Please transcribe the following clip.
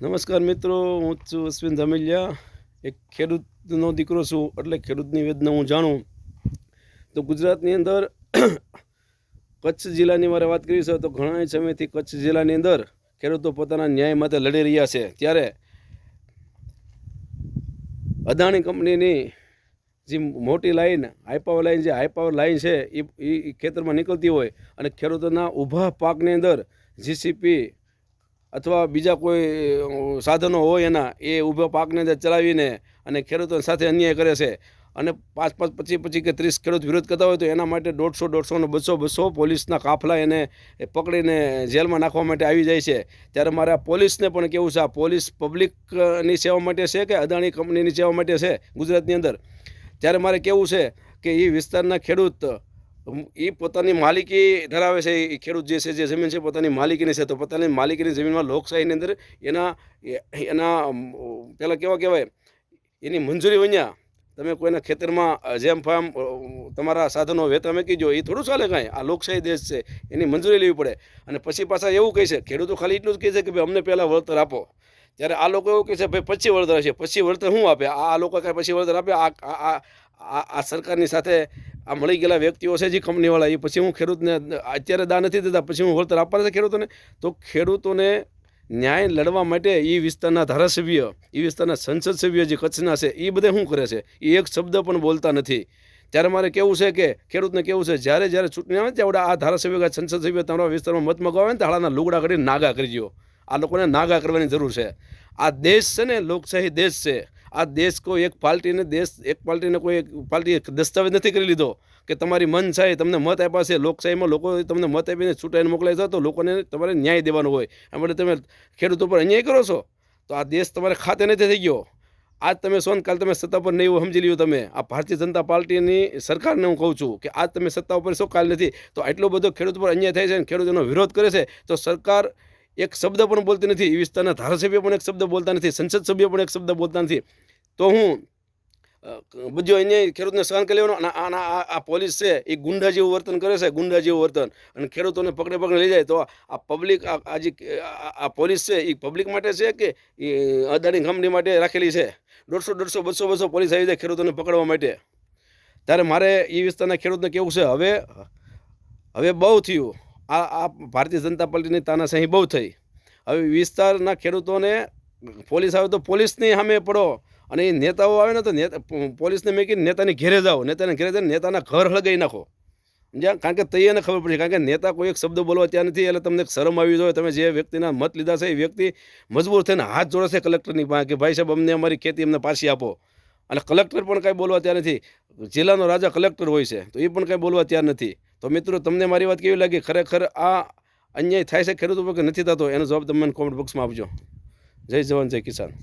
નમસ્કાર મિત્રો, હું છું અશ્વિન ધામેલિયા. એક ખેડૂતનો દીકરો છું, એટલે ખેડૂતની વેદના હું જાણું. તો ગુજરાતની અંદર કચ્છ જિલ્લાની મારે વાત કરી છે તો ઘણા સમયથી કચ્છ જિલ્લાની અંદર ખેડૂતો પોતાના ન્યાય માટે લડી રહ્યા છે. ત્યારે અદાણી કંપનીની જે મોટી લાઈન હાઈ પાવર લાઈન છે એ ખેતરમાં નીકળતી હોય અને ખેડૂતોના ઊભા પાકની અંદર જીસીપી અથવા બીજા કોઈ સાધનો હોય એના એ ઊભા પાકને અંદર ચલાવીને અને ખેડૂતો સાથે અન્યાય કરે છે. અને 5 25 કે 30 ખેડૂત વિરોધ કરતા હોય તો એના માટે 150 ને 200 પોલીસના કાફલા એને પકડીને જેલમાં નાખવા માટે આવી જાય છે. ત્યારે મારે આ પોલીસને પણ કેવું છે, આ પોલીસ પબ્લિકની સેવા માટે છે કે અદાણી કંપનીની સેવા માટે છે ગુજરાતની અંદર? ત્યારે મારે કેવું છે કે એ વિસ્તારના ખેડૂત એ પોતાની માલિકી ધરાવે છે. એ ખેડૂત જે છે, જે જમીન છે પોતાની માલિકીની છે, તો પોતાની માલિકીની જમીનમાં લોકશાહીની અંદર એના પહેલાં કેવા કહેવાય, એની મંજૂરી વન્યા તમે કોઈના ખેતરમાં જેમ ફામ તમારા સાધનો વેતા મૂકી દો, એ થોડું ચાલે કાંઈ. આ લોકશાહી દેશ છે, એની મંજૂરી લેવી પડે. અને પછી પાછા એવું કહે છે, ખેડૂતો ખાલી એટલું જ કહે છે કે ભાઈ અમને પહેલાં વળતર આપો. ત્યારે આ લોકો એવું કહે છે ભાઈ પછી વળતર હશે. પછી વળતર શું આપે? આ લોકો કાંઈ પછી વળતર આપે? આ સરકારની સાથે આ મળી ગયેલા વ્યક્તિઓ છે જે કંપનીવાળા, એ પછી હું ખેડૂતને અત્યારે દા નથી દેતા, પછી હું વળતર આપવાના છે ખેડૂતોને? તો ખેડૂતોને ન્યાય લડવા માટે એ વિસ્તારના ધારાસભ્ય, એ વિસ્તારના સંસદ સભ્ય જે કચ્છના છે, એ બધે શું કરે છે? એ એક શબ્દ પણ બોલતા નથી. ત્યારે મારે કેવું છે કે ખેડૂતને કેવું છે, જ્યારે ચૂંટણી આવે ત્યારે આ ધારાસભ્ય સંસદ સભ્ય તમારા વિસ્તારમાં મત મગાવે ને તો હાલાના લુગડા કરીને નાગા કરી દો. આ લોકોને નાગા કરવાની જરૂર છે. આ દેશ છે ને લોકશાહી દેશ છે. આ દેશ કોઈ એક પાર્ટીને કોઈ એક પાર્ટીએ દસ્તાવેજ નથી કરી લીધો કે તમારી મન છે, તમને મત આપ્યા છે. લોકશાહીમાં લોકો તમને મત આપીને ચૂંટાઈને મોકલાય છે, તો લોકોને તમારે ન્યાય દેવાનો હોય. એમ માટે તમે ખેડૂતો પર અન્યાય કરો છો તો આ દેશ તમારે ખાતે નથી થઈ ગયો. આજ તમે છો ને કાલ તમે સત્તા પર નહીં સમજી લ્યો. તમે આ ભારતીય જનતા પાર્ટીની સરકારને હું કહું છું કે આજ તમે સત્તા ઉપર છો, કાલ નથી. તો આટલો બધો ખેડૂત પર અન્યાય થાય છે અને ખેડૂતોનો વિરોધ કરે છે, તો સરકાર એક શબ્દ પણ બોલતી નથી. એ વિસ્તારના ધારાસભ્ય પણ એક શબ્દ બોલતા નથી, સંસદ સભ્ય પણ એક શબ્દ બોલતા નથી. તો હું બધો અન્યાય ખેડૂતને સહન કરી લેવાનો. અને આ પોલીસ છે એ ગુંડા જેવું વર્તન કરે છે, ગુંડા જેવું વર્તન. અને ખેડૂતોને પકડે લઈ જાય. તો આ પબ્લિક, આ પોલીસ છે એ પબ્લિક માટે છે કે એ અદાણી કંપની માટે રાખેલી છે? 150 200 પોલીસ આવી જાય ખેડૂતોને પકડવા માટે. ત્યારે મારે એ વિસ્તારના ખેડૂતને કેવું છે, હવે બહુ થયું. આ ભારતીય જનતા પાર્ટીની તાનાશાહી બહુ થઈ. હવે વિસ્તારના ખેડૂતોને પોલીસ આવે તો પોલીસની સામે પડો, અને એ નેતાઓ આવે ને તો પોલીસને મેકીને નેતાની ઘેરે જાઓ. નેતાને ઘેરે જઈને નેતાના ઘર હળગાવી નાખો. સમજ્યા? કારણ કે તૈયારને ખબર પડે, કારણ કે નેતા કોઈ એક શબ્દ બોલવા ત્યાં નથી. એટલે તમને શરમ આવી જોઈએ. તમે જે વ્યક્તિના મત લીધા છે એ વ્યક્તિ મજબૂર થઈને હાથ જોડે છે કલેક્ટરની પાસે કે ભાઈ સાહેબ અમને અમારી ખેતી અમને પાછી આપો. અને કલેક્ટર પણ કાંઈ બોલવા ત્યાં નથી. જિલ્લાનો રાજા કલેક્ટર હોય છે, તો એ પણ કાંઈ બોલવા તૈયાર નથી. તો મિત્રો, તમને મારી વાત કેવી લાગી? ખરેખર આ અન્યાય થાય છે ખેડૂતો પર કે નથી થતો? એનો જવાબ તમે મને કોમેન્ટ બોક્સમાં આપજો. જય જવાન, જય કિસાન.